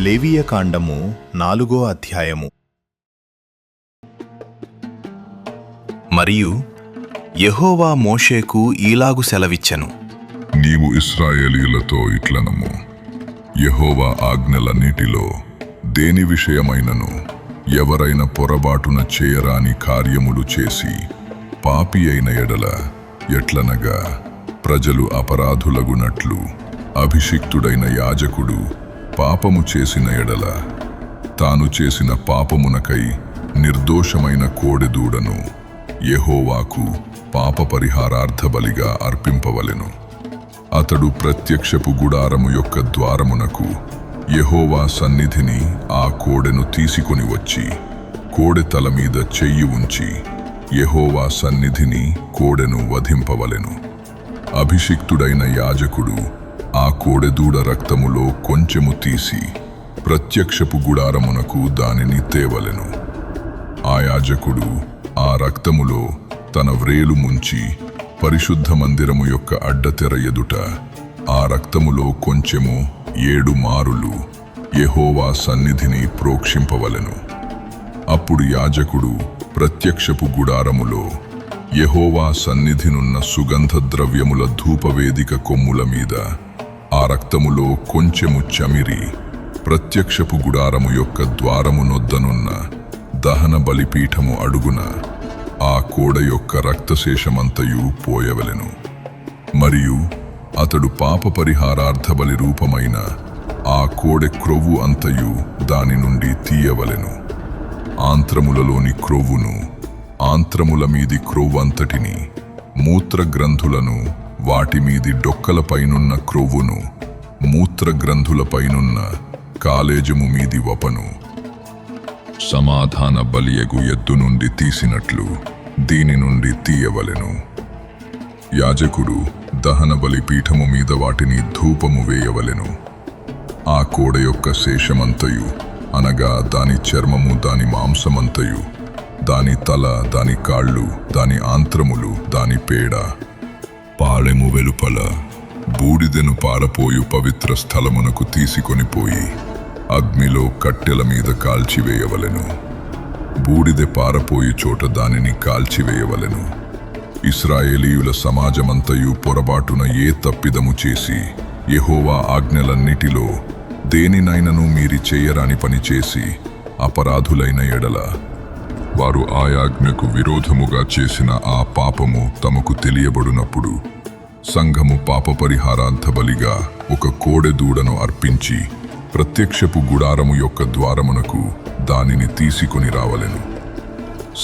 లేవియకాండము 4వ అధ్యాయము. మరియు యెహోవా మోషేకు ఈలాగు సెలవిచ్చెను. నీవు ఇశ్రాయేలీయులతో ఇట్లనము, యెహోవా ఆజ్ఞలన్నిటిలో దేని విషయమైనను ఎవరైన పొరబాటున చేయరాని కార్యములు చేసి పాపి అయిన ఎడల, ఎట్లనగా ప్రజలు అపరాధులగునట్లు అభిషిక్తుడైన యాజకుడు పాపము చేసిన ఎడల, తాను చేసిన పాపమునకై నిర్దోషమైన కోడెదూడను యెహోవాకు పాప పరిహారార్థ బలిగా అర్పింపవలెను. అతడు ప్రత్యక్షపు గుడారము యొక్క ద్వారమునకు యెహోవా సన్నిధిని ఆ కోడెను తీసుకొని వచ్చి, కోడె తల మీద చెయ్యి ఉంచి యెహోవా సన్నిధిని కోడెను వధింపవలెను. అభిషిక్తుడైన యాజకుడు ఆ కోడెదూడ రక్తములో కొంచెము తీసి ప్రత్యక్షపు గుడారమునకు దానిని తేవలెను. ఆ యాజకుడు ఆ రక్తములో తన వ్రేలు ముంచి పరిశుద్ధ మందిరము యొక్క అడ్డతెర ఎదుట ఆ రక్తములో కొంచెము 7 మారులు యెహోవా సన్నిధిని ప్రోక్షింపవలెను. అప్పుడు యాజకుడు ప్రత్యక్షపు గుడారములో యెహోవా సన్నిధినున్న సుగంధ ద్రవ్యముల ధూపవేదిక కొమ్ముల మీద ఆ రక్తములో కొంచెము చమిరి ప్రత్యక్షపు గుడారము యొక్క ద్వారము నొద్దనున్న దహన బలిపీఠము అడుగున ఆ కోడ యొక్క రక్తశేషమంతయు పోయవలెను. మరియు అతడు పాప పరిహారార్థ బలి రూపమైన ఆ కోడె క్రొవ్వు అంతయు దాని నుండి తీయవలెను. ఆంత్రములలోని క్రొవ్వును, ఆంత్రముల మీది క్రొవ్వంతటిని, మూత్రగ్రంథులను, వాటి మీది డొక్కలపైనున్న క్రొవ్వును, మూత్రగ్రంథులపైనున్న కాలేజము మీది వపను సమాధాన బలియగు ఎద్దు నుండి తీసినట్లు దీని నుండి తీయవలెను. యాజకుడు దహన బలి పీఠము మీద వాటిని ధూపము వేయవలెను. ఆ కోడ యొక్క శేషమంతయు, అనగా దాని చర్మము, దాని మాంసమంతయు, దాని తల, దాని కాళ్ళు, దాని ఆంత్రములు, దాని పేడ, పాళెము వెలుపల బూడిదెను పారపోయు పవిత్ర స్థలమునకు తీసుకొనిపోయి అగ్నిలో కట్టెల మీద కాల్చివేయవలెను. బూడిదె పారపోయు చోట దానిని కాల్చివేయవలెను. ఇశ్రాయేలీయుల సమాజమంతయు పొరబాటున ఏ తప్పిదము చేసి యెహోవా ఆజ్ఞలన్నిటిలో దేనినైనను మీరి చేయరాని పని చేసి అపరాధులైన ఎడల, వారు ఆ ఆజ్ఞకు విరోధముగా చేసిన ఆ పాపము తమకు తెలియబడినప్పుడు సంఘము పాప పరిహారార్థ బలిగా ఒక కోడె దూడను అర్పించి ప్రత్యక్షపు గుడారము యొక్క ద్వారమునకు దానిని తీసుకొని రావలెను.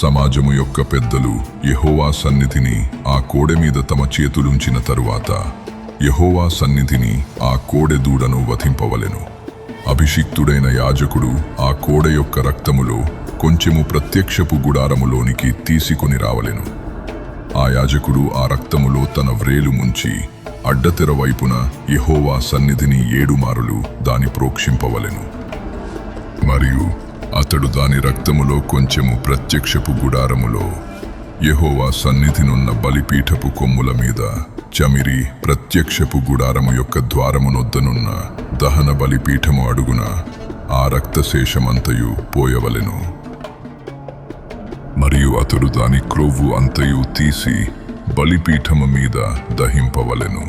సమాజము యొక్క పెద్దలు యెహోవా సన్నిధిని ఆ కోడె మీద తమ చేతులుంచిన తరువాత యెహోవా సన్నిధిని ఆ కోడె దూడను వధింపవలెను. అభిషిక్తుడైన యాజకుడు ఆ కోడె యొక్క రక్తములో కొంచెము ప్రత్యక్షపు గుడారములోనికి తీసుకొని రావలెను. ఆ యాజకుడు ఆ రక్తములో తన వ్రేలు ముంచి అడ్డతెర వైపున యెహోవా సన్నిధిని 7 మారులు దాని ప్రోక్షింపవలెను. మరియు అతడు దాని రక్తములో కొంచెము ప్రత్యక్షపు గుడారములో యెహోవా సన్నిధినున్న బలిపీఠపు కొమ్ముల మీద చమిరి ప్రత్యక్షపు గుడారము యొక్క ద్వారమునొద్దనున్న దహన బలిపీఠము అడుగున ఆ రక్తశేషమంతయు పోయవలెను. మరియు అతడు దాని క్రొవ్వు అంతయు తీసి బలిపీఠము మీద దహింపవలెను.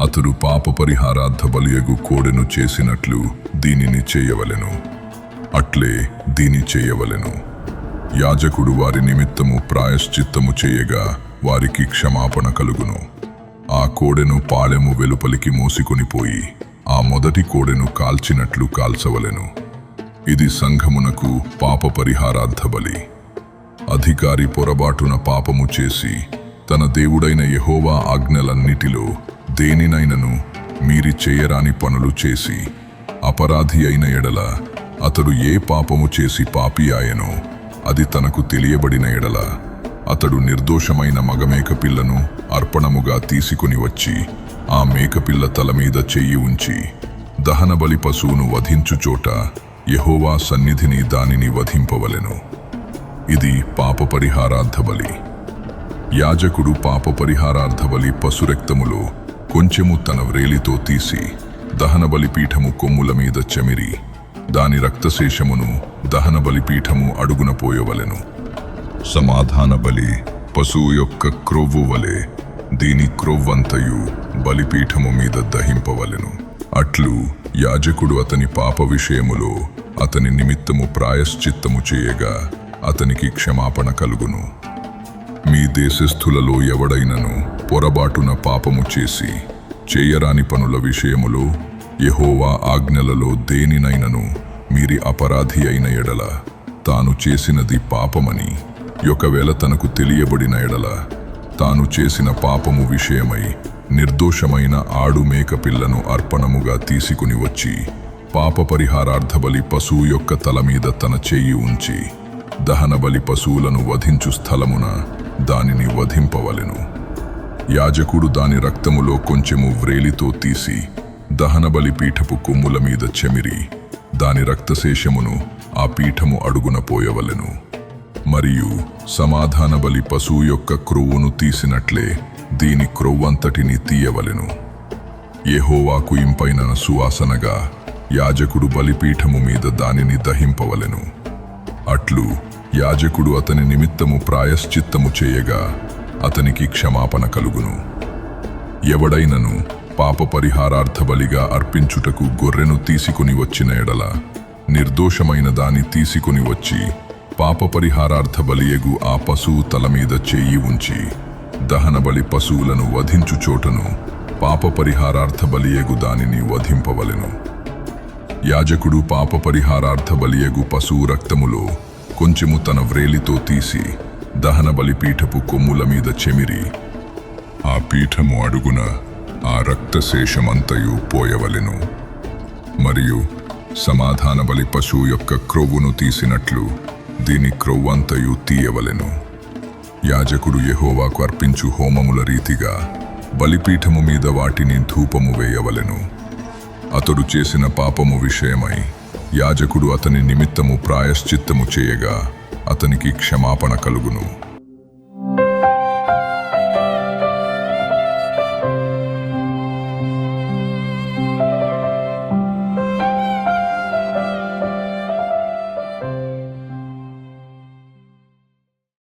అతడు పాప పరిహారార్థ బలియగు కోడెను చేసినట్లు దీనిని చేయవలెను. అట్లే దీని చేయవలెను. యాజకుడు వారి నిమిత్తము ప్రాయశ్చిత్తము చేయగా వారికి క్షమాపణ కలుగును. ఆ కోడెను పాళెము వెలుపలికి మోసికొనిపోయి ఆ మొదటి కోడెను కాల్చినట్లు కాల్చవలెను. ఇది సంఘమునకు పాప పరిహారార్థ బలి. అధికారి పొరబాటున పాపము చేసి తన దేవుడైన యెహోవా ఆజ్ఞలన్నిటిలో దేనినైనను మీరి చేయరాని పనులు చేసి అపరాధి అయిన ఎడల, అతడు ఏ పాపము చేసి పాపి ఆయనో అది తనకు తెలియబడిన ఎడల, అతడు నిర్దోషమైన మగ మేకపిల్లను అర్పణముగా తీసుకొని వచ్చి ఆ మేకపిల్ల తల మీద చెయ్యి ఉంచి దహన బలి పశువును వధించు చోట యెహోవా సన్నిధిని దానిని వధింపవలెను. ఇది పాప పరిహారార్థ బలి. యాజకుడు పాప పరిహారార్థ బలి పశురక్తములో కొంచెము తన వ్రేలితో తీసి దహన బలిపీఠము కొమ్ముల మీద చెమిరి దాని రక్తశేషమును దహన బలిపీఠము అడుగున పోయవలెను. సమాధాన బలి పశువు యొక్క క్రొవ్వు వలె దీని క్రొవ్వంతయు బలిపీఠము మీద దహింపవలెను. అట్లు యాజకుడు అతని పాప విషయములో అతని నిమిత్తము ప్రాయశ్చిత్తము చేయగా అతనికి క్షమాపణ కలుగును. మీ దేశస్థులలో ఎవడైనను పొరబాటున పాపము చేసి చేయరాని పనుల విషయములో యెహోవా ఆజ్ఞలలో దేనినైనను మీరి అపరాధి అయిన ఎడల తాను చేసినది పాపమని ఒకవేళ తనకు తెలియబడిన ఎడల తాను చేసిన పాపము విషయమై నిర్దోషమైన ఆడు మేక పిల్లను అర్పణముగా తీసుకుని వచ్చి పాప పరిహారార్థబలి పశువు యొక్క తల మీద తన చెయ్యి ఉంచి దహనబలి పశువులను వధించు స్థలమున దానిని వధింపవలెను. యాజకుడు దాని రక్తములో కొంచెము వ్రేలితో తీసి దహనబలి పీఠపు కొమ్ముల మీద చెమిరి దాని రక్తశేషమును ఆ పీఠము అడుగున పోయవలెను. మరియు సమాధాన బలి పశువు యొక్క క్రొవ్వును తీసినట్లే దీని క్రొవ్వంతటిని తీయవలెను. యెహోవాకు ఇంపైన సువాసనగా యాజకుడు బలిపీఠము మీద దానిని దహింపవలెను. అట్లు యాజకుడు అతని నిమిత్తము ప్రాయశ్చిత్తము చేయగా అతనికి క్షమాపణ కలుగును. ఎవడైనను పాప పరిహారార్థ బలిగా అర్పించుటకు గొర్రెను తీసుకుని వచ్చిన ఎడల నిర్దోషమైన దాన్ని తీసుకుని వచ్చి పాప పరిహారార్థ బలియగు ఆ పశువు తల మీద చెయ్యి ఉంచి దహనబలి పశువులను వధించు చోటను పాప పరిహారార్థ బలియగు దానిని వధింపవలెను. యాజకుడు పాప పరిహారార్థ బలియగు పశువు రక్తములో కొంచెము తన వ్రేలితో తీసి దహన బలిపీఠపు కొమ్ముల మీద చెమిరి ఆ పీఠము అడుగున ఆ రక్తశేషమంతయు పోయవలెను. మరియు సమాధాన బలి పశువు యొక్క క్రొవ్వును తీసినట్లు దీని క్రొవ్వంతయు తీయవలెను. యాజకుడు యెహోవాకు అర్పించు హోమముల రీతిగా బలిపీఠము మీద వాటిని ధూపము వేయవలెను. అతడు చేసిన పాపము విషయమై యాజకుడు అతని నిమిత్తము ప్రాయశ్చిత్తము చేయగా అతనికి క్షమాపణ కలుగును.